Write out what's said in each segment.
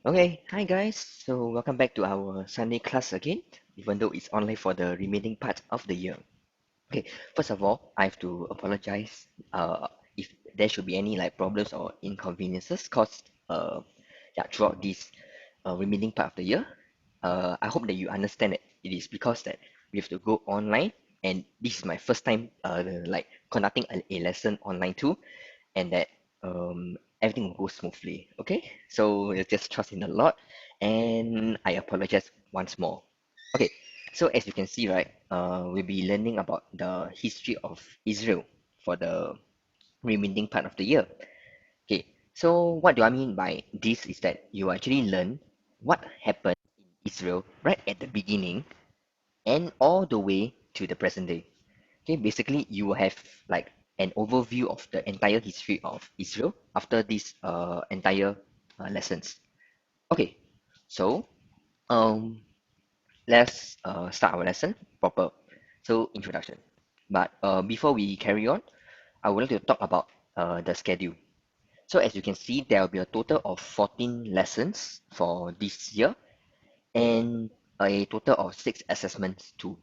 Okay, hi guys. So welcome back to our Sunday class again, even though it's online for the remaining part of the year. Okay, first of all, I have to apologize if there should be any like problems or inconveniences caused throughout this remaining part of the year. I hope that you understand that it is because that we have to go online, and this is my first time like conducting a lesson online too, and that everything will go smoothly. Okay, so just trust in the Lord, and I apologize once more. Okay, so as you can see, right, we'll be learning about the history of Israel for the remaining part of the year. Okay, so what do I mean by this is that you actually learn what happened in Israel right at the beginning and all the way to the present day. Okay, basically you will have like an overview of the entire history of Israel after these entire lessons. Okay, so um, let's start our lesson proper. So introduction. But before we carry on, I would like to talk about the schedule. So as you can see, there will be a total of 14 lessons for this year and a total of 6 assessments too.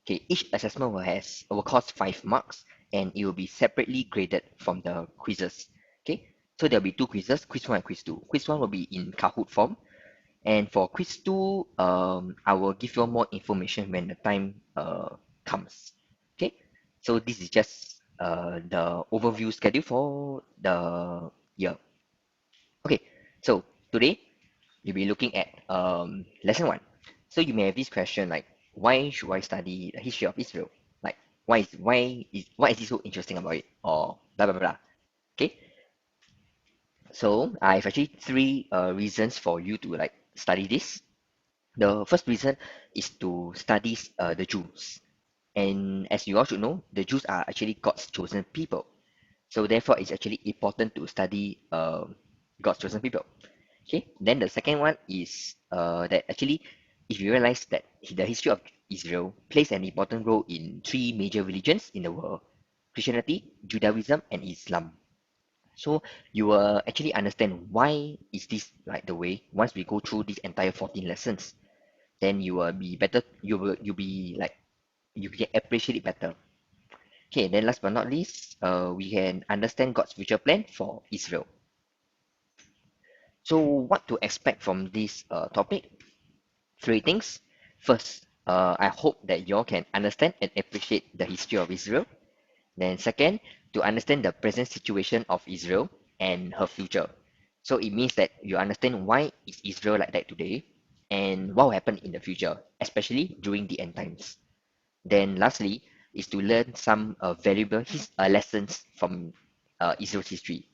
Okay, each assessment will cost 5 marks and it will be separately graded from the quizzes. Okay, so there'll be two quizzes, quiz one and quiz two. Quiz one will be in Kahoot form, and for quiz two, I will give you more information when the time comes. Okay, so this is just the overview schedule for the year. Okay, so today you'll be looking at lesson one. So you may have this question like, why should I study the history of Israel? Like, why is it so interesting about it? Or blah blah blah. Okay, so I have actually three reasons for you to like study this. The first reason is to study the Jews, and as you all should know, the Jews are actually God's chosen people. So therefore, it's actually important to study God's chosen people. Okay, then the second one is that actually, if you realize that the history of Israel plays an important role in three major religions in the world: Christianity, Judaism, and Islam. So you will actually understand why is this like the way once we go through these entire 14 lessons. Then you will be better. You'll be like you can appreciate it better. Okay, then last but not least, we can understand God's future plan for Israel. So what to expect from this topic? Three things. First, I hope that you all can understand and appreciate the history of Israel. Then second, to understand the present situation of Israel and her future. So it means that you understand why is Israel like that today and what will happen in the future, especially during the end times. Then lastly is to learn some lessons from Israel's history.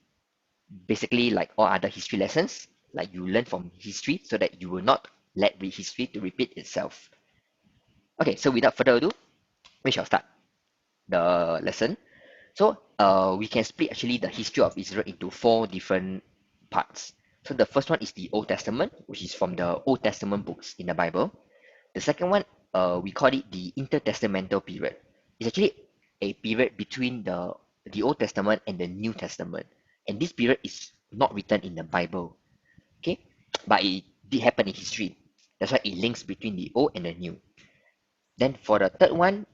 Basically, like all other history lessons, like you learn from history so that you will not let the history to repeat itself. Okay, so without further ado, we shall start the lesson. So we can split actually the history of Israel into four different parts. So the first one is the Old Testament, which is from the Old Testament books in the Bible. The second one, we call it the intertestamental period. It's actually a period between the Old Testament and the New Testament, and this period is not written in the Bible. Okay, but it did happen in history. That's why it links between the Old and the New. Then for the third one,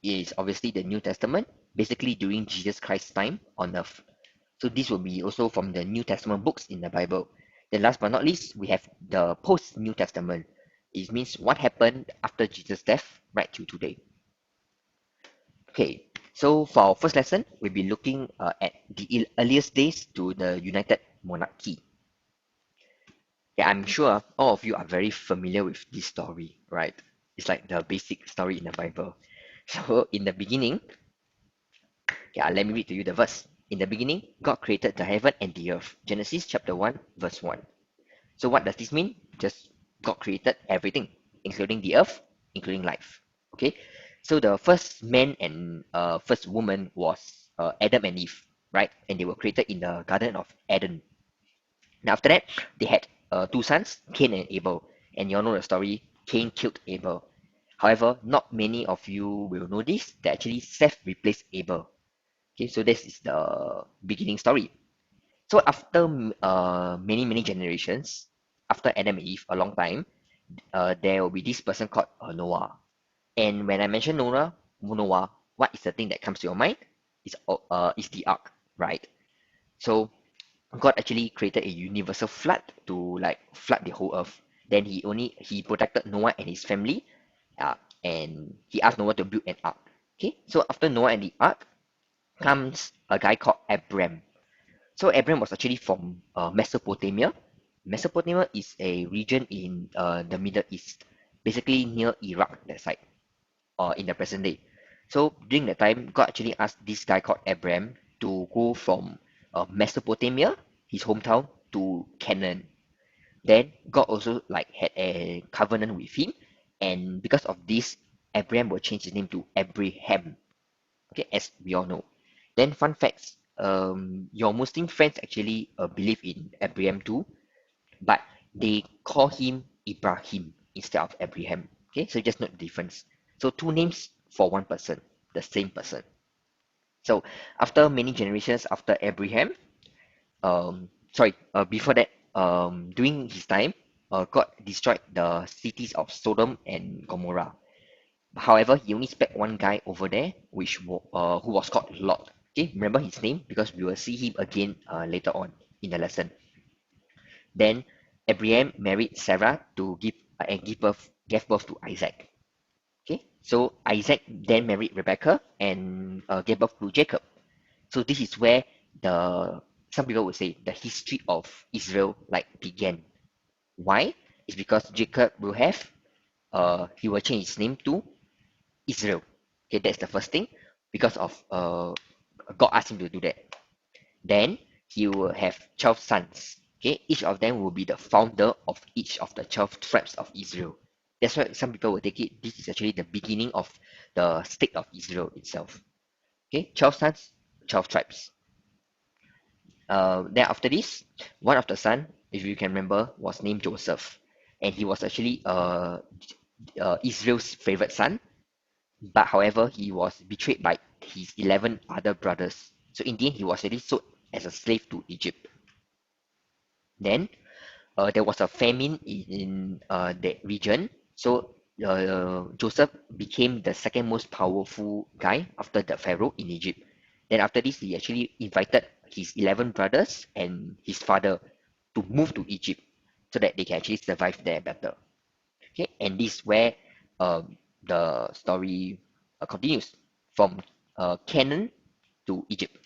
is obviously the New Testament, basically during Jesus Christ's time on earth. So this will be also from the New Testament books in the Bible. Then last but not least, we have the post New Testament. It means what happened after Jesus' death right till today. Okay, so for our first lesson, we'll be looking at the earliest days to the United Monarchy. Yeah, I'm sure all of you are very familiar with this story, right? It's like the basic story in the Bible. So in the beginning, yeah, let me read to you the verse. In the beginning, God created the heaven and the earth. Genesis chapter 1, verse 1. So what does this mean? Just God created everything, including the earth, including life. Okay. So the first man and first woman was Adam and Eve, right? And they were created in the Garden of Eden. And after that, they had two sons, Cain and Abel. And you all know the story. Cain killed Abel. However, not many of you will know this. That actually Seth replaced Abel. Okay, so this is the beginning story. So after many generations, after Adam and Eve a long time, there will be this person called Noah. And when I mention Noah, what is the thing that comes to your mind? Is the ark, right? So God actually created a universal flood to like flood the whole earth. Then he protected Noah and his family, uh, and he asked Noah to build an ark. Okay, so after Noah and the ark comes a guy called Abram. So Abram was actually from Mesopotamia. Mesopotamia is a region in the Middle East, basically near Iraq, that side, or in the present day. So during that time, God actually asked this guy called Abram to go from Mesopotamia, his hometown, to Canaan. Then God also like had a covenant with him, and because of this, Abram will change his name to Abraham. Okay, as we all know. Then fun facts. Your Muslim friends actually believe in Abraham too, but they call him Ibrahim instead of Abraham. Okay, so just note the difference. So two names for one person, the same person. So after many generations after Abraham, before that, during his time, God destroyed the cities of Sodom and Gomorrah. However, he only spared one guy over there, who was called Lot. Okay, remember his name because we will see him again later on in the lesson. Then Abraham married Sarah to gave birth to Isaac. Okay, so Isaac then married Rebecca and gave birth to Jacob. So this is where the some people would say the history of Israel like began. Why? It's because Jacob he will change his name to Israel. Okay, that's the first thing because of God asked him to do that. Then he will have 12 sons. Okay, each of them will be the founder of each of the 12 tribes of Israel. That's why some people will take it. This is actually the beginning of the state of Israel itself. Okay, 12 sons, 12 tribes. Then after this, one of the son, if you can remember, was named Joseph, and he was actually Israel's favorite son. But however, he was betrayed by his 11 other brothers. So in the end, he was actually sold as a slave to Egypt. Then there was a famine in that region. So Joseph became the second most powerful guy after the Pharaoh in Egypt. Then after this, he actually invited his 11 brothers and his father to move to Egypt so that they can actually survive there better. Okay, and this is where the story continues from Canaan to Egypt.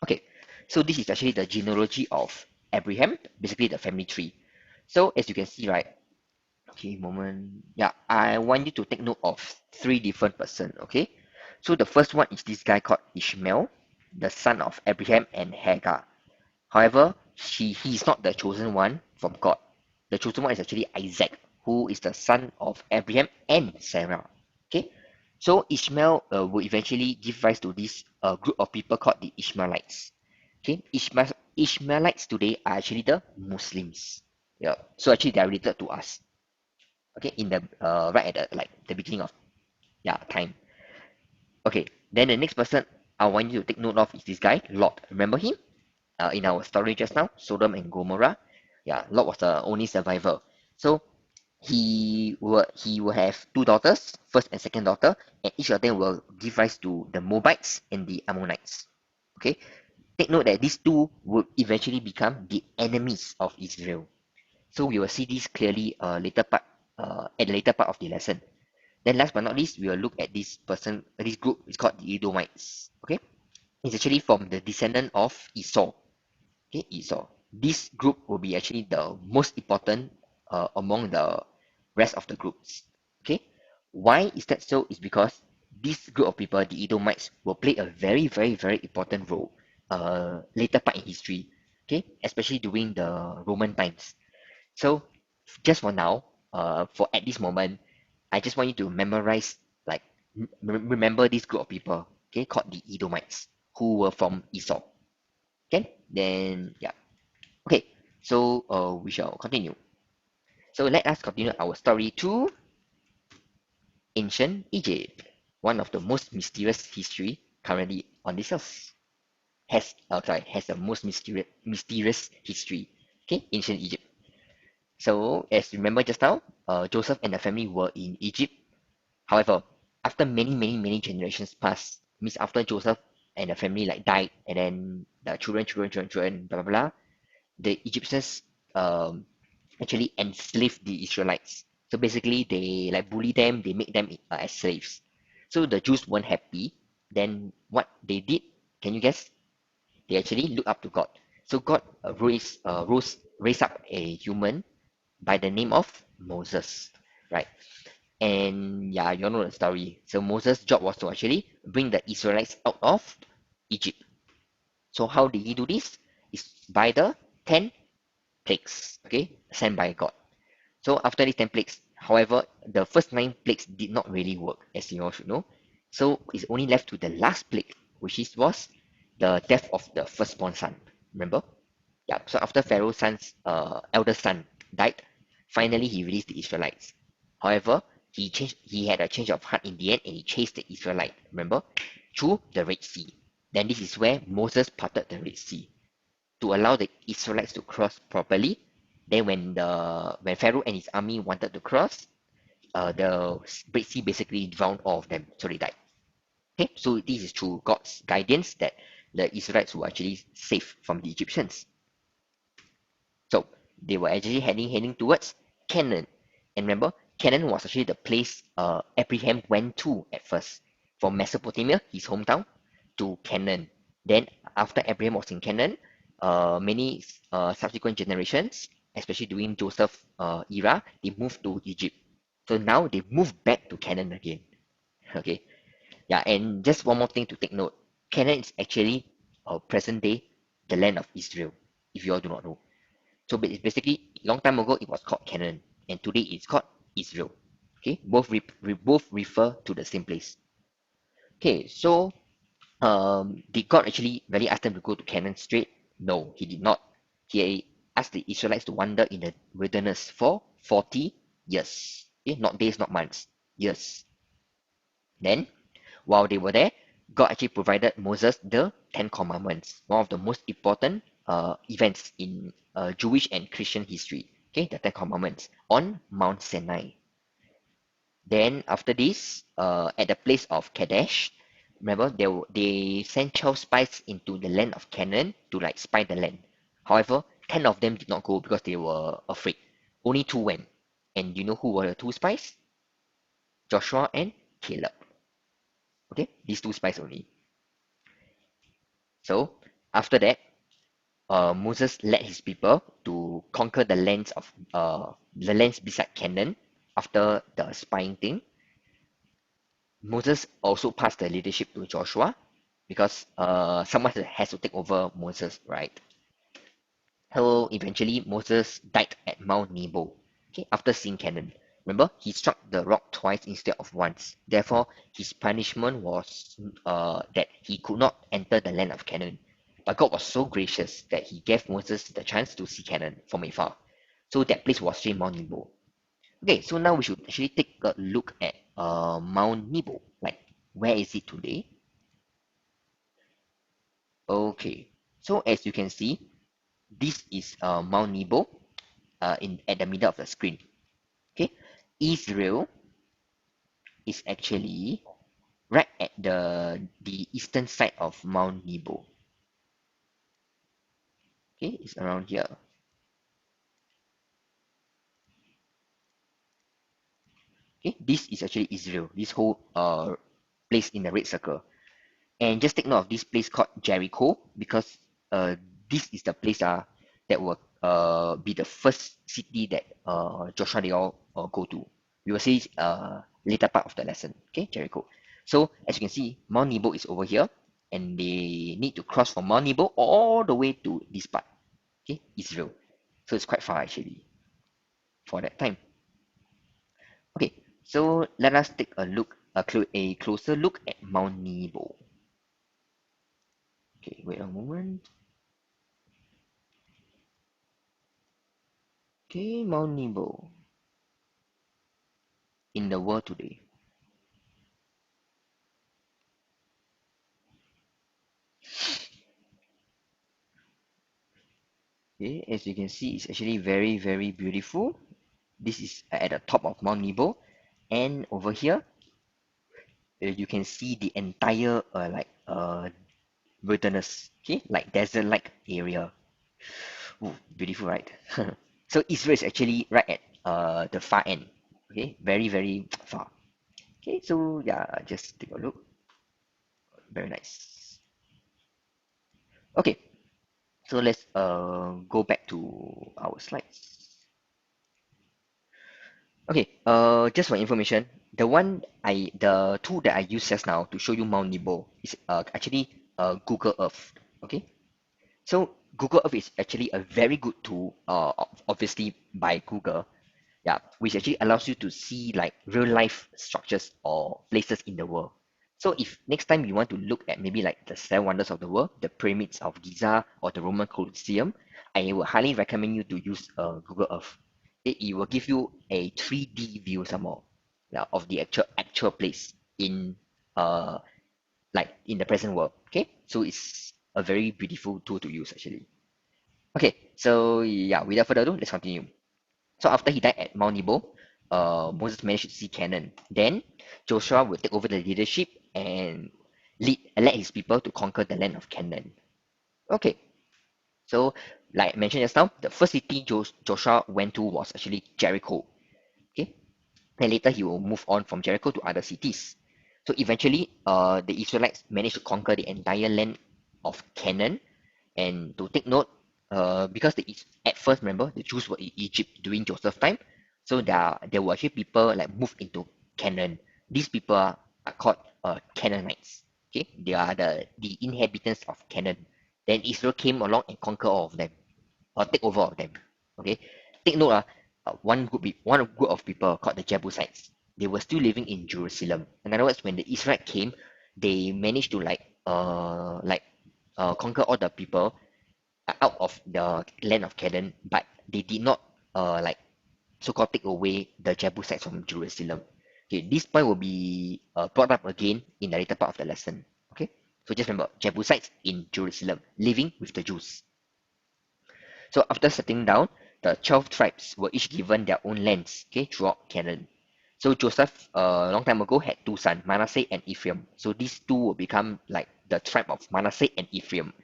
Okay, so this is actually the genealogy of Abraham, basically the family tree. So as you can see, right? Okay, moment. Yeah, I want you to take note of three different person. Okay, so the first one is this guy called Ishmael, the son of Abraham and Hagar. However, he is not the chosen one from God. The chosen one is actually Isaac, who is the son of Abraham and Sarah. Okay, so Ishmael will eventually give rise to this group of people called the Ishmaelites. Okay, Ishmaelites today are actually the Muslims. Yeah, so actually they are related to us. Okay, in the right at the like the beginning of time. Okay, then the next person I want you to take note of is this guy, Lot. Remember him? In our story just now, Sodom and Gomorrah. Yeah, Lot was the only survivor. So he will have two daughters, first and second daughter, and each of them will give rise to the Moabites and the Ammonites. Okay, take note that these two would eventually become the enemies of Israel. So we will see this clearly at the later part of the lesson. Then last but not least, we will look at this group is called the Edomites. Okay, it's actually from the descendant of Esau. Okay, Esau. This group will be actually the most important among the rest of the groups. Okay, why is that so? Is because this group of people, the Edomites, will play a very, very, very important role later part in history. Okay, especially during the Roman times. So just for now, for at this moment, I just want you to memorize, like, remember this group of people, okay, called the Edomites, who were from Esau. Okay, then yeah. Okay, so we shall continue. So let us continue our story to ancient Egypt, one of the most mysterious history currently on this earth. Has the most mysterious history. Okay, ancient Egypt. So, as you remember just now, Joseph and the family were in Egypt. However, after many generations passed, means after Joseph and the family like died, and then the children, blah blah blah, the Egyptians um, actually enslaved the Israelites. So basically, they like bully them, they make them as slaves. So the Jews weren't happy. Then what they did? Can you guess? They actually looked up to God. So God raised up a human by the name of Moses, right? And yeah, you all know the story. So Moses' job was to actually bring the Israelites out of Egypt. So how did he do this? Is by the 10 plagues, okay, sent by God. So after these 10 plagues, however, the first 9 plagues did not really work, as you all should know. So it's only left to the last plague, which was the death of the firstborn son. Remember? Yeah. So after Pharaoh's son's eldest son died, finally he released the Israelites. However, he had a change of heart in the end and he chased the Israelite, remember, through the Red Sea. Then this is where Moses parted the Red Sea to allow the Israelites to cross properly. Then when Pharaoh and his army wanted to cross, the Red Sea basically drowned all of them, so they died. Okay, so this is through God's guidance that the Israelites were actually safe from the Egyptians. So they were actually heading towards Canaan. And remember, Canaan was actually the place Abraham went to at first. From Mesopotamia, his hometown, to Canaan. Then after Abraham was in Canaan, many subsequent generations, especially during Joseph era, they moved to Egypt. So now they moved back to Canaan again. Okay. Yeah, and just one more thing to take note. Canaan is actually present day the land of Israel, if you all do not know. So basically, long time ago it was called Canaan, and today it's called Israel. Okay, both refer to the same place. Okay, so did God actually really ask them to go to Canaan straight? No, he did not. He asked the Israelites to wander in the wilderness for 40 years. Okay, not days, not months, years. Then, while they were there, God actually provided Moses the Ten Commandments, one of the most important events in Jewish and Christian history. Okay, the Ten Commandments on Mount Sinai. Then after this, at the place of Kadesh, remember they sent 12 spies into the land of Canaan to like spy the land. However, 10 of them did not go because they were afraid. Only 2 went. And you know who were the 2 spies? Joshua and Caleb. Okay, these 2 spies only. So after that, Moses led his people to conquer the lands beside Canaan after the spying thing. Moses also passed the leadership to Joshua because someone has to take over Moses, right? So eventually Moses died at Mount Nebo, okay, after seeing Canaan. Remember, he struck the rock twice instead of once. Therefore, his punishment was that he could not enter the land of Canaan. But God was so gracious that he gave Moses the chance to see Canaan from afar. So that place was actually Mount Nebo. Okay, so now we should actually take a look at Mount Nebo. Like, where is it today? Okay, so as you can see, this is Mount Nebo in at the middle of the screen. Okay, Israel is actually right at the eastern side of Mount Nebo. Okay, it's around here. Okay, this is actually Israel. This whole place in the red circle. And just take note of this place called Jericho because this is the place that will be the first city that Joshua they all go to. We will see later part of the lesson. Okay, Jericho. So as you can see, Mount Nebo is over here, and they need to cross from Mount Nebo all the way to this part. Okay, Israel. So it's quite far actually for that time. Okay, so let us take a look, a closer look at Mount Nebo. Okay, wait a moment. Okay, Mount Nebo in the world today. Okay, as you can see, it's actually very, very beautiful. This is at the top of Mount Nebo, and over here, you can see the entire wilderness, okay, like desert-like area. Ooh, beautiful, right? So Israel is actually right at the far end, okay, very, very far. Okay, so yeah, just take a look. Very nice. Okay, so let's go back to our slides. Okay, just for information, the tool that I used just now to show you Mount Nebo is actually Google Earth. Okay, so Google Earth is actually a very good tool, obviously by Google, yeah, which actually allows you to see like real life structures or places in the world. So if next time you want to look at maybe like the seven wonders of the world, the pyramids of Giza or the Roman Colosseum, I would highly recommend you to use Google Earth. It will give you a 3D view some more, yeah, of the actual place in uh like in the present world. Okay, so it's a very beautiful tool to use actually. Okay, so yeah, without further ado, let's continue. So after he died at Mount Nebo, Moses managed to see Canaan. Then Joshua would take over the leadership and led his people to conquer the land of Canaan. Okay, so like I mentioned just now, the first city Joshua went to was actually Jericho. Okay, and later he will move on from Jericho to other cities. So eventually, the Israelites managed to conquer the entire land of Canaan. And to take note, because at first, remember, the Jews were in Egypt during Joseph's time, so there were actually people like moved into Canaan. These people are called Canaanites. Okay, they are the inhabitants of Canaan. Then Israel came along and conquered all of them, or take over all of them. Okay, take note, one group of people called the Jebusites. They were still living in Jerusalem. In other words, when the Israel came, they managed to conquer all the people out of the land of Canaan, but they did not like so-called take away the Jebusites from Jerusalem. Okay, this point will be brought up again in the later part of the lesson. Okay, so just remember Jebusites in Jerusalem living with the Jews. So after settling down, the 12 tribes were each given their own lands, okay, throughout Canaan. So Joseph, a long time ago, had two sons, Manasseh and Ephraim. So these two will become like the tribe of Manasseh and Ephraim.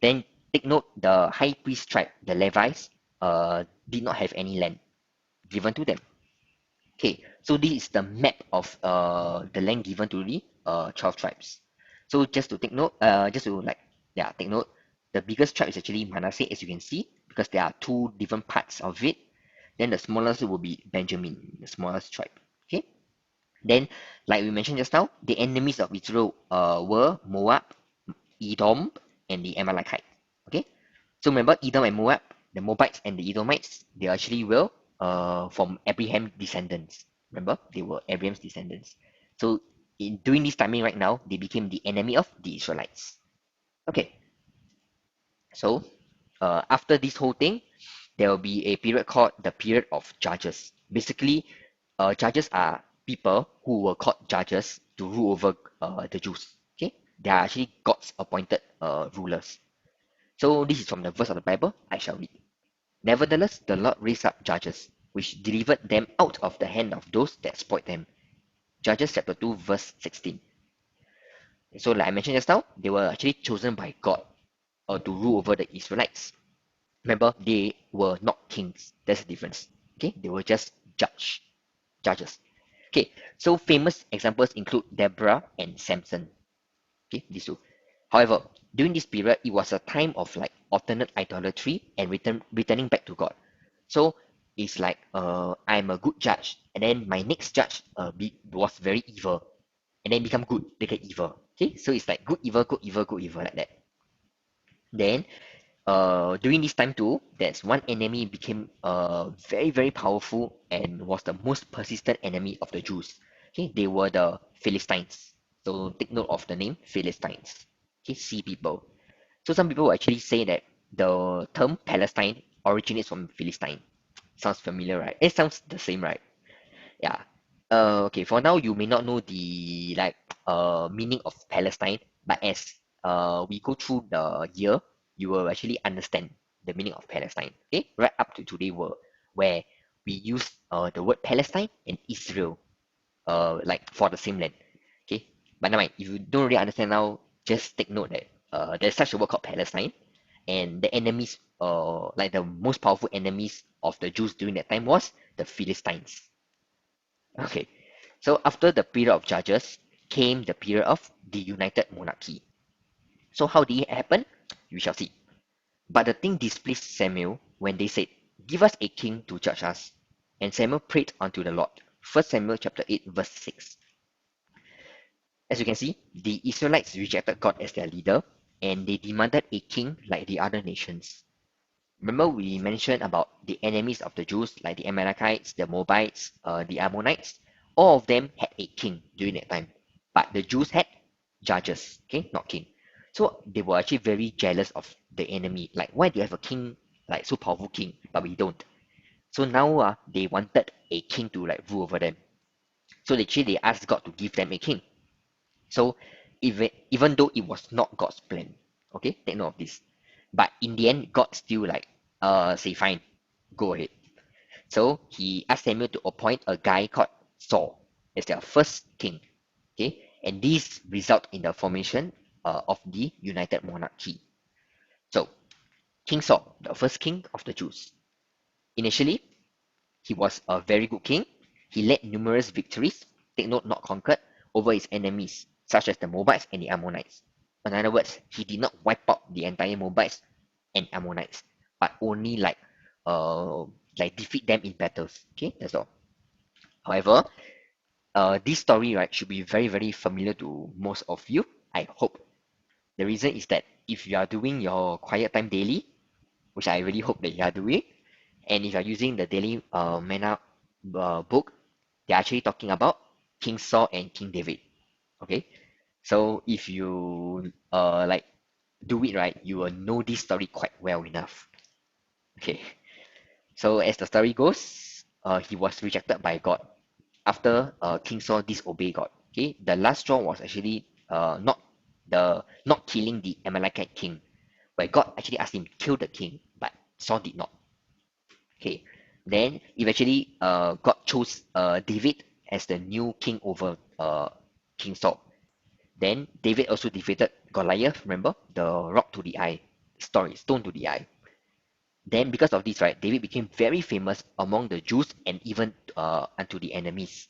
Then take note, the high priest tribe, the Levites, did not have any land given to them. Okay, so this is the map of the land given to the 12 tribes. So just to take note, just to like yeah, take note, the biggest tribe is actually Manasseh, as you can see, because there are two different parts of it. Then the smallest will be Benjamin, the smallest tribe. Okay, then like we mentioned just now, the enemies of Israel were Moab, Edom, and the Amalekite. Okay, so remember Edom and Moab, the Moabites and the Edomites, they actually were from Abraham descendants. Remember, they were Abraham's descendants. So in during this timing right now, they became the enemy of the Israelites. Okay, so after this whole thing, there will be a period called the period of judges. Basically, judges are people who were called judges to rule over the Jews. Okay, they are actually God's appointed rulers. So this is from the verse of the Bible I shall read. Nevertheless, the Lord raised up judges, which delivered them out of the hand of those that spoiled them. Judges chapter 2, verse 16. So, like I mentioned just now, they were actually chosen by God to rule over the Israelites. Remember, they were not kings. That's the difference. Okay, they were just judges. Okay, so famous examples include Deborah and Samson. Okay, these two. However, during this period, it was a time of like alternate idolatry and returning back to God. So it's like I'm a good judge, and then my next judge was very evil, and then become good, they get evil. Okay, so it's like good, evil, good, evil, good, evil, like that. Then during this time too, there's one enemy became very, very powerful and was the most persistent enemy of the Jews. Okay, they were the Philistines. So take note of the name Philistines. Okay, sea people. So some people will actually say that the term Palestine originates from Philistine. Sounds familiar, right? It sounds the same, right? Yeah. Okay, for now you may not know the like meaning of Palestine, but as we go through the year, you will actually understand. the meaning of Palestine. Okay, right up to today world where we use the word Palestine and Israel like for the same land. Okay, but never mind. If you don't really understand now, just take note that there's such a word called Palestine, and the enemies, like the most powerful enemies of the Jews during that time was the Philistines. Okay, so after the period of Judges came the period of the United Monarchy. So how did it happen? We shall see. But the thing displeased Samuel when they said, "Give us a king to judge us." And Samuel prayed unto the Lord. First Samuel chapter 8, verse 6. As you can see, the Israelites rejected God as their leader and they demanded a king like the other nations. Remember, we mentioned about the enemies of the Jews, like the Amalekites, the Moabites, the Ammonites. All of them had a king during that time, but the Jews had judges, okay, not king. So they were actually very jealous of the enemy. Like, why do you have a king, like so powerful king, but we don't? So now, they wanted a king to like rule over them. So they asked God to give them a king. So even though it was not God's plan, okay, take note of this. But in the end, God still like say fine, go ahead. So he asked Samuel to appoint a guy called Saul as their first king. Okay, and this result in the formation of the United Monarchy. So King Saul, the first king of the Jews. Initially, he was a very good king. He led numerous victories, take note, not conquered, over his enemies, such as the Moabites and the Ammonites. In other words, he did not wipe out the entire Moabites and Ammonites, but only uh like defeat them in battles. Okay, that's all. However, this story right should be very very familiar to most of you. I hope. The reason is that if you are doing your quiet time daily, which I really hope that you are doing, and if you're using the daily manna book, they're actually talking about King Saul and King David. Okay, so if you like do it right, you will know this story quite well enough. Okay, so as the story goes, he was rejected by God after King Saul disobeyed God. Okay, the last straw was actually not killing the Amalekite king, where God actually asked him to kill the king, but Saul did not. Okay, then eventually, God chose David as the new king over King Saul. Then David also defeated Goliath. Remember the rock to the eye story, stone to the eye. Then because of this, right, David became very famous among the Jews and even unto the enemies.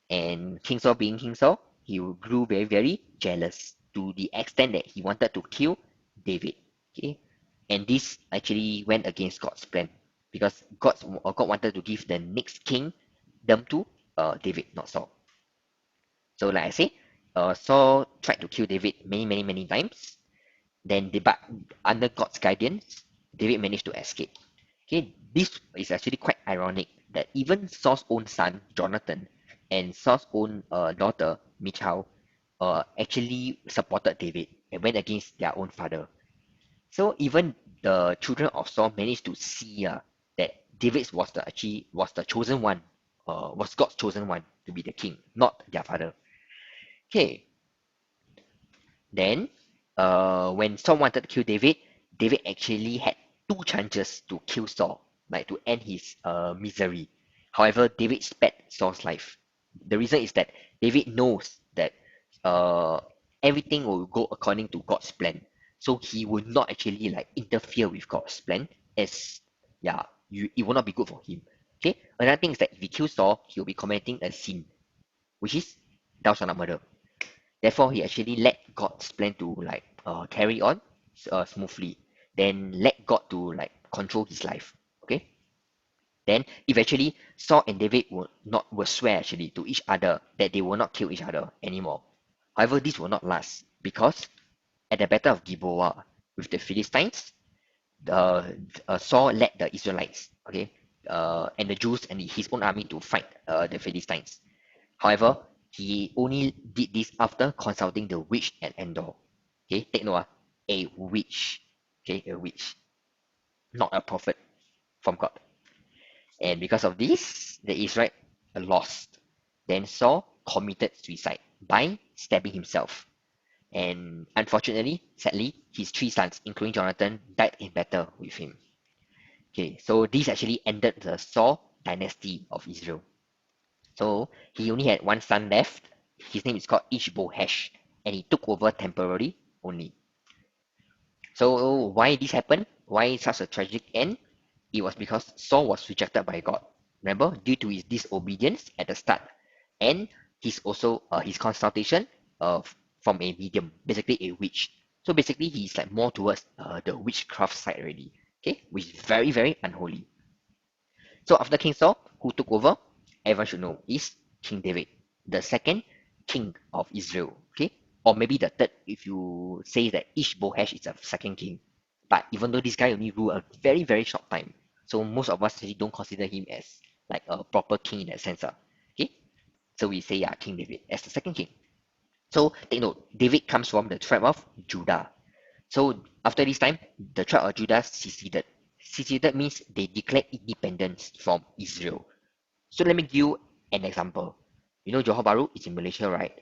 And King Saul, being King Saul, he grew very very jealous to the extent that he wanted to kill David. Okay, and this actually went against God's plan because God wanted to give the next kingdom to David, not Saul. So like I say, Saul tried to kill David many many many times. Then, but under God's guidance, David managed to escape. Okay, this is actually quite ironic that even Saul's own son Jonathan and Saul's own daughter Michal actually supported David and went against their own father. So even the children of Saul managed to see that David was the actually was the chosen one, was God's chosen one to be the king, not their father. Okay, then when Saul wanted to kill David, David actually had two chances to kill Saul, like to end his misery. However, David spared Saul's life. The reason is that David knows that uh, everything will go according to God's plan. So he will not actually like interfere with God's plan as yeah, it will not be good for him. Okay. Another thing is that if he kills Saul, he will be committing a sin, which is thou shalt not murder. Therefore, he actually let God's plan to like carry on smoothly. Then let God to like control his life. Okay. Then eventually Saul and David will swear actually to each other that they will not kill each other anymore. However, this will not last because at the battle of Gilboa with the Philistines, Saul led the Israelites, okay, and the Jews and his own army to fight the Philistines. However, he only did this after consulting the witch at Endor. Okay, take note, a witch. Okay, a witch, not a prophet from God. And because of this, the Israelites lost. Then Saul committed suicide by stabbing himself. And unfortunately, sadly, his three sons, including Jonathan, died in battle with him. Okay, so this actually ended the Saul dynasty of Israel. So he only had one son left. His name is called Ishbosheth, and he took over temporarily only. So why this happened? Why such a tragic end? It was because Saul was rejected by God. Remember, due to his disobedience at the start, and his consultation of from a medium, basically a witch. So basically, he's like more towards the witchcraft side already. Okay, which is very very unholy. So after King Saul, who took over, everyone should know is King David, the second king of Israel. Okay, or maybe the third if you say that Ishbosheth is a second king. But even though this guy only ruled a very very short time, so most of us actually don't consider him as like a proper king in that sense. Okay, so we say yeah, King David as the second king. So take note, David comes from the tribe of Judah. So after this time, the tribe of Judah seceded. Seceded means they declared independence from Israel. So let me give you an example. You know Johor Bahru is in Malaysia, right?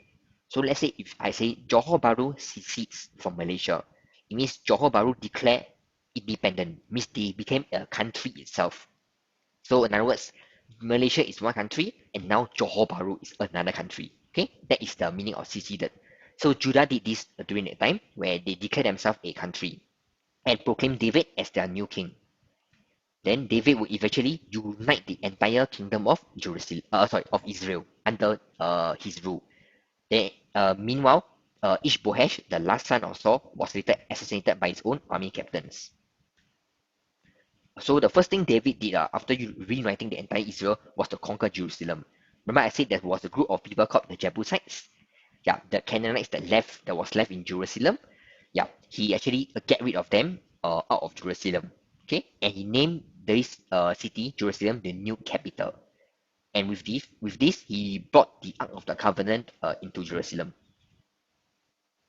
So let's say if I say Johor Bahru secedes from Malaysia, it means Johor Bahru declared independent, means they became a country itself. So in other words, Malaysia is one country and now Johor Bahru is another country. Okay, that is the meaning of seceded. So Judah did this during that time where they declared themselves a country and proclaimed David as their new king. Then David would eventually unite the entire kingdom of of Israel under his rule. Then, meanwhile, Ishbosheth, the last son of Saul, was later assassinated by his own army captains. So the first thing David did after reuniting the entire Israel was to conquer Jerusalem. Remember, I said there was a group of people called the Jebusites. Yeah, the Canaanites that was left in Jerusalem. Yeah, he actually get rid of them out of Jerusalem. Okay, and he named this city Jerusalem the new capital. And with this, he brought the Ark of the Covenant into Jerusalem.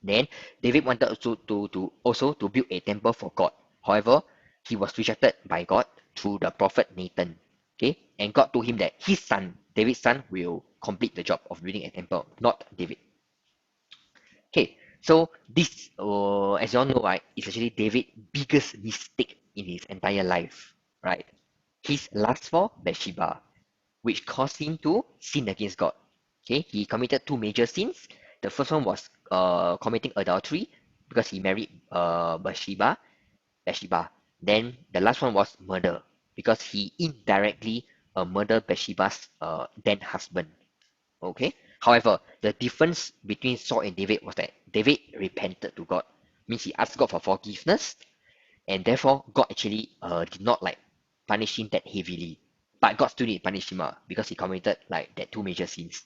Then David wanted also to build a temple for God. However, he was rejected by God through the prophet Nathan. Okay, and God told him that his son, David's son, will complete the job of building a temple, not David. Okay, so this, as you all know, right, is actually David's biggest mistake in his entire life, right? His lust for Bathsheba, which caused him to sin against God. Okay, he committed two major sins. The first one was committing adultery because he married Bathsheba. Then the last one was murder because he indirectly murdered Bathsheba's then husband. Okay. However, the difference between Saul and David was that David repented to God, means he asked God for forgiveness, and therefore God actually did not like punish him that heavily. But God still did punish him because he committed like that two major sins.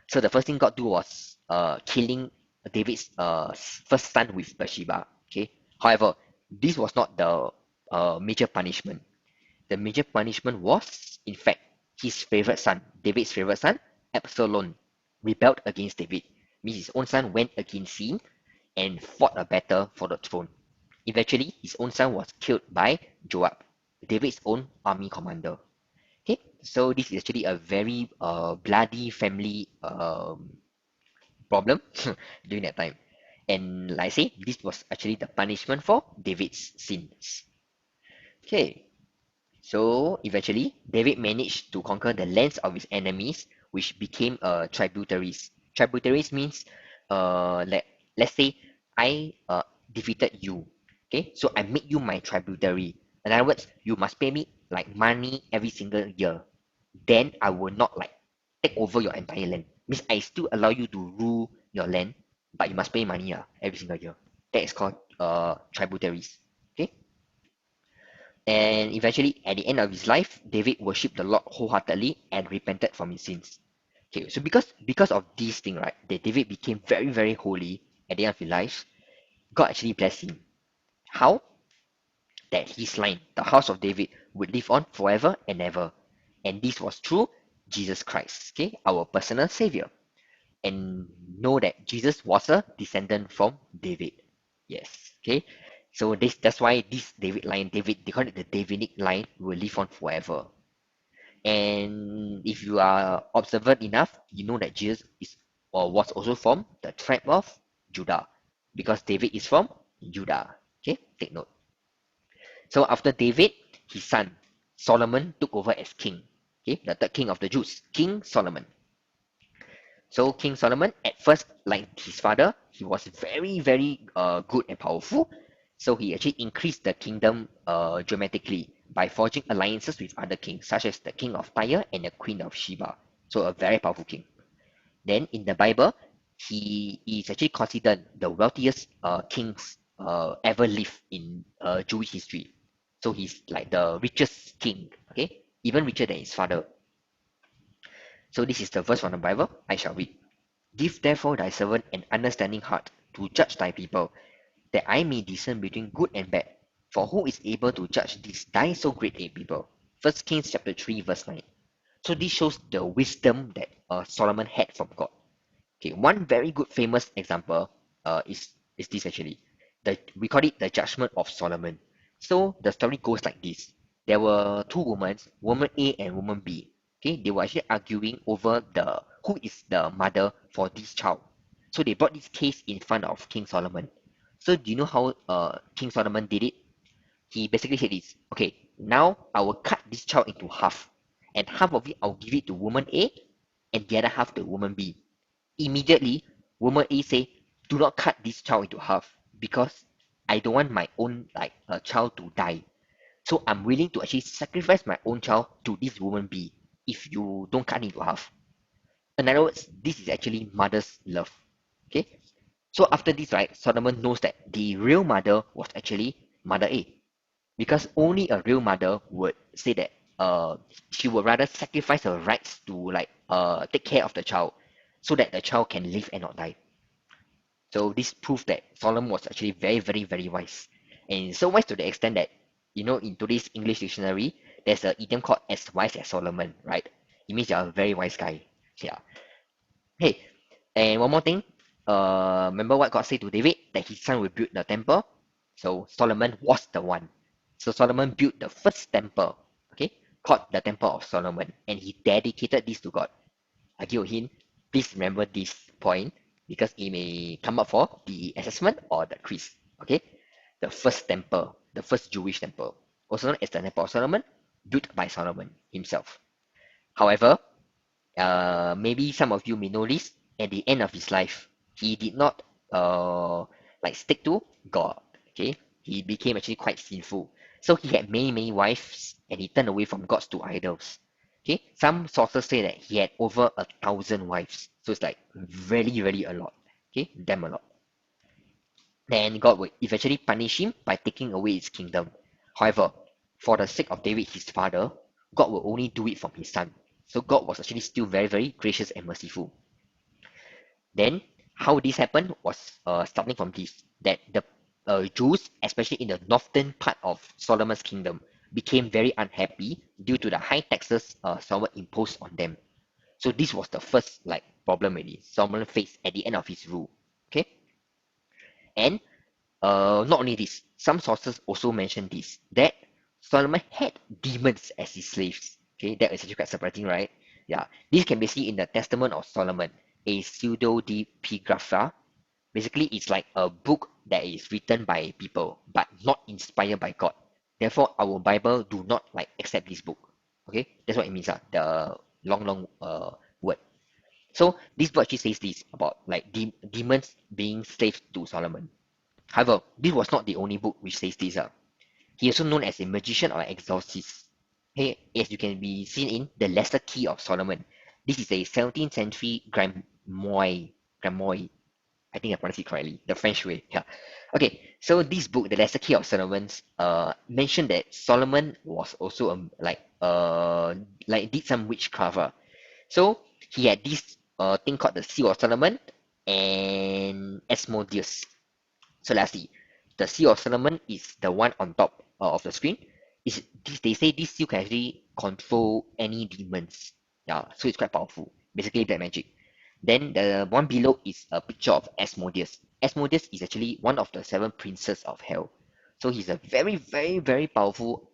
So the first thing God do was killing David's first son with Bathsheba. Okay. However, this was not the major punishment. The major punishment was, in fact, his favorite son, David's favorite son, Absalom, rebelled against David. Means his own son went against him and fought a battle for the throne. Eventually, his own son was killed by Joab, David's own army commander. Okay, so this is actually a very bloody family problem during that time. And like I say, this was actually the punishment for David's sins. Okay, so eventually, David managed to conquer the lands of his enemies, which became tributaries. Tributaries means, let let's say I defeated you. Okay, so I make you my tributary. In other words, you must pay me like money every single year. Then I will not like take over your entire land. Means I still allow you to rule your land, but you must pay money every single year. That is called tributaries. Okay. And eventually, at the end of his life, David worshipped the Lord wholeheartedly and repented from his sins. Okay, so because of this thing, right, that David became very, very holy at the end of his life, God actually blessed him. How? That his line, the house of David, would live on forever and ever. And this was through Jesus Christ, okay, our personal savior. And know that Jesus was a descendant from David. Yes, okay. So that's why this David line, they call it the Davidic line, will live on forever. And if you are observant enough, you know that Jesus is or was also from the tribe of Judah. because David is from Judah. Okay, take note. So after David, his son Solomon took over as king. Okay, the third king of the Jews, King Solomon. So King Solomon, at first, like his father, he was very good and powerful. So he actually increased the kingdom dramatically by forging alliances with other kings, such as the king of Tyre and the queen of Sheba. So a very powerful king. Then in the Bible, he is actually considered the wealthiest kings ever lived in Jewish history. So he's like the richest king, okay, even richer than his father. So this is the verse from the Bible. I shall read. Give therefore thy servant an understanding heart to judge thy people, that I may discern between good and bad. For who is able to judge this thy so great a people? First Kings chapter 3 verse 9. So this shows the wisdom that Solomon had from God. Okay, one very good famous example is this actually. We call it the Judgment of Solomon. So the story goes like this. There were two women, woman A and woman B. Okay, they were actually arguing over the who is the mother for this child. So they brought this case in front of King Solomon. So do you know how King Solomon did it? He basically said this. Okay, now I will cut this child into half, and half of it I'll give it to woman A, and the other half to woman B. Immediately, woman A say, "Do not cut this child into half because I don't want my own child to die. So I'm willing to actually sacrifice my own child to this woman B if you don't cut into half." In other words, this is actually mother's love. Okay. So after this, right, Solomon knows that the real mother was actually Mother A, because only a real mother would say that she would rather sacrifice her rights to take care of the child so that the child can live and not die. So this proved that Solomon was actually very wise. And so wise to the extent that, in today's English dictionary, there's an idiom called as wise as Solomon, right? It means you're a very wise guy. Yeah. Hey, and one more thing. Remember what God said to David? That his son will build the temple? So Solomon was the one. So Solomon built the first temple, okay, called the Temple of Solomon, and he dedicated this to God. I give a hint. Please remember this point because it may come up for the assessment or the quiz. Okay, the first temple, the first Jewish temple, also known as the Temple of Solomon, built by Solomon himself. However, maybe some of you may know this. At the end of his life, he did not stick to God. Okay, he became actually quite sinful. So he had many wives, and he turned away from gods to idols. Okay, some sources say that he had over 1,000 wives. So it's like really a lot. Okay, damn a lot. Then God would eventually punish him by taking away his kingdom. However, for the sake of David, his father, God will only do it from his son. So God was actually still very gracious and merciful. Then, how this happened was starting from this, that the Jews, especially in the northern part of Solomon's kingdom, became very unhappy due to the high taxes Solomon imposed on them. So this was the first problem really Solomon faced at the end of his rule. Okay, and not only this, some sources also mention this, that Solomon had demons as his slaves. Okay, that is actually quite surprising, right? Yeah, this can be seen in the Testament of Solomon, a pseudepigrapha. Basically, it's like a book that is written by people but not inspired by God. Therefore, our Bible do not accept this book. Okay, that's what it means. The long word. So this book actually says this about demons being slaves to Solomon. However, this was not the only book which says this. He also known as a magician or exorcist. Hey, as you can be seen in the Lesser Key of Solomon. This is a 17th century grimoire. I think I pronounced it correctly, the French way. Yeah. Okay, so this book, the Lesser Key of Solomon's, mentioned that Solomon was also did some witchcraft. So he had this thing called the Seal of Solomon and Asmodeus. So let's see. The Seal of Solomon is the one on top of the screen. They say this seal can actually control any demons. Yeah, so it's quite powerful. Basically black magic. Then the one below is a picture of Asmodeus. Asmodeus is actually one of the seven princes of hell. So he's a very powerful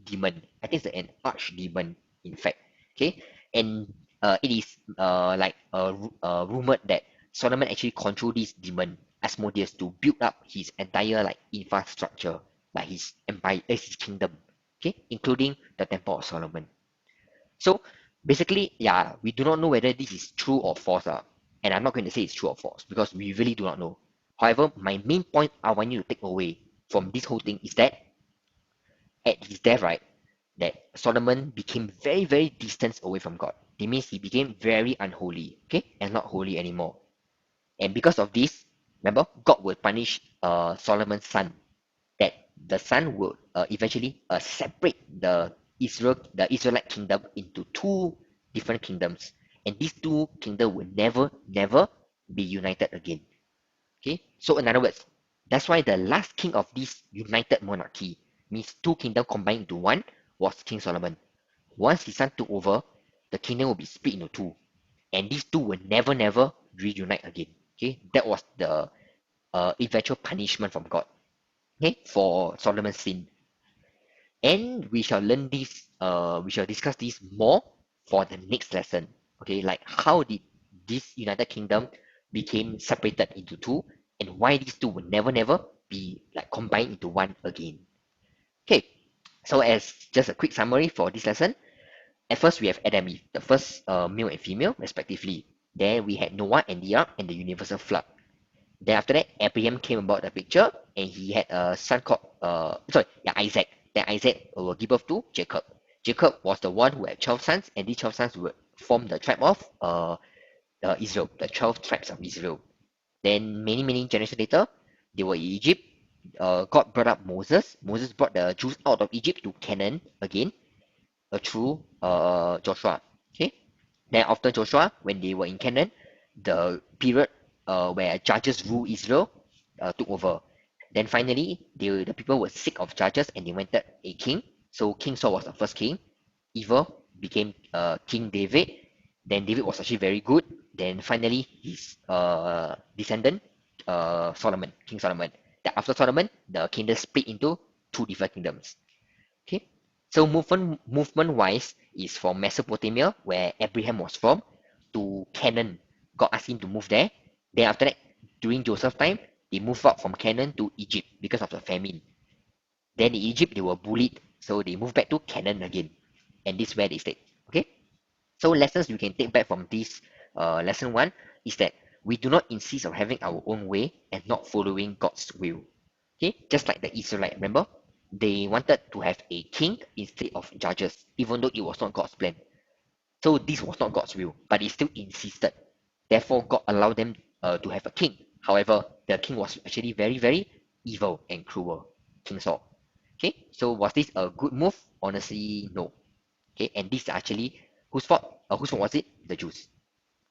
demon. I think it's an archdemon, in fact. Okay, and it is rumored that Solomon actually controlled this demon Asmodeus to build up his entire like infrastructure, like his empire, his kingdom, okay, including the Temple of Solomon. So basically, yeah, we do not know whether this is true or false, and I'm not going to say it's true or false because we really do not know. However, my main point I want you to take away from this whole thing is that at his death, right, that Solomon became very, very distant away from God. It means he became very unholy, okay, and not holy anymore. And because of this, remember, God will punish Solomon's son. That the son will eventually separate the Israelite kingdom into two different kingdoms, and these two kingdoms will never, never be united again. Okay, so in other words, that's why the last king of this united monarchy means two kingdoms combined into one was King Solomon. Once his son took over, the kingdom will be split into two, and these two will never, never reunite again. Okay, that was the eventual punishment from God. Okay, for Solomon's sin, and we shall learn this. We shall discuss this more for the next lesson. Okay, like how did this United Kingdom became separated into two, and why these two will never, never be like combined into one again. Okay, so as just a quick summary for this lesson, at first we have Adam and Eve, the first male and female respectively. Then we had Noah and the ark and the universal flood. Then after that, Abraham came about the picture, and he had a son called Isaac. Then Isaac will give birth to Jacob. Jacob was the one who had 12 sons, and these 12 sons would form the tribe of Israel, the 12 tribes of Israel. Then many generations later, they were in Egypt. God brought up Moses. Moses brought the Jews out of Egypt to Canaan again through Joshua. Okay. Then after Joshua, when they were in Canaan, the period where judges rule Israel took over. Then finally, the people were sick of judges and they wanted a king. So King Saul was the first king. Evil became King David. Then David was actually very good. Then finally, his descendant, Solomon, King Solomon. Then after Solomon, the kingdom split into two different kingdoms. Okay, so movement wise is from Mesopotamia, where Abraham was from, to Canaan. God asked him to move there. Then after that, during Joseph's time, they moved out from Canaan to Egypt because of the famine. Then in Egypt, they were bullied, so they moved back to Canaan again, and this is where they stayed. Okay, so lessons you can take back from this lesson one is that we do not insist on having our own way and not following God's will. Okay, just like the Israelite, remember? They wanted to have a king instead of judges, even though it was not God's plan. So this was not God's will, but they still insisted. Therefore, God allowed them to have a king. However, the king was actually very, very evil and cruel, King Saul. Okay, so was this a good move? Honestly, no. Okay, and this is actually whose fault? Whose fault was it? The Jews.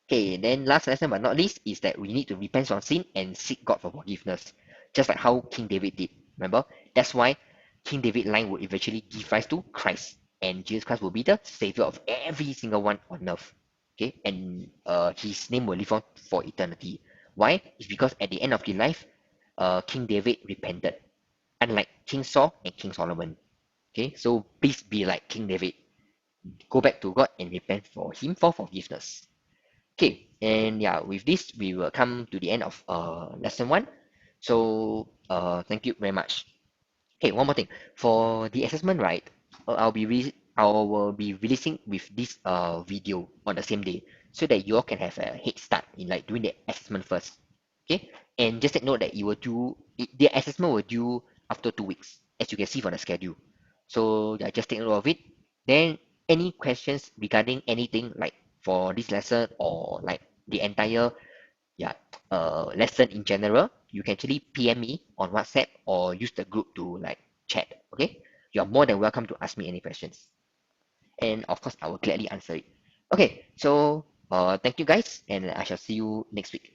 Okay, then last lesson but not least is that we need to repent from sin and seek God for forgiveness, just like how King David did. Remember, that's why King David line would eventually give rise to Christ, and Jesus Christ will be the savior of every single one on earth. Okay, and his name will live on for eternity. Why? It's because at the end of the life, King David repented, unlike King Saul and King Solomon. Okay, so please be like King David. Go back to God and repent for him for forgiveness. Okay, and yeah, with this, we will come to the end of lesson one. So, thank you very much. Okay, one more thing. For the assessment, right, I will be releasing with this video on the same day so that you all can have a head start in like doing the assessment first. Okay, and just take note that the assessment will due after 2 weeks, as you can see from the schedule. So yeah, just take note of it. Then any questions regarding anything like for this lesson or like the entire yeah lesson in general, you can actually PM me on WhatsApp or use the group to like chat. Okay, you are more than welcome to ask me any questions, and of course I will gladly answer it. Okay, so thank you guys, and I shall see you next week.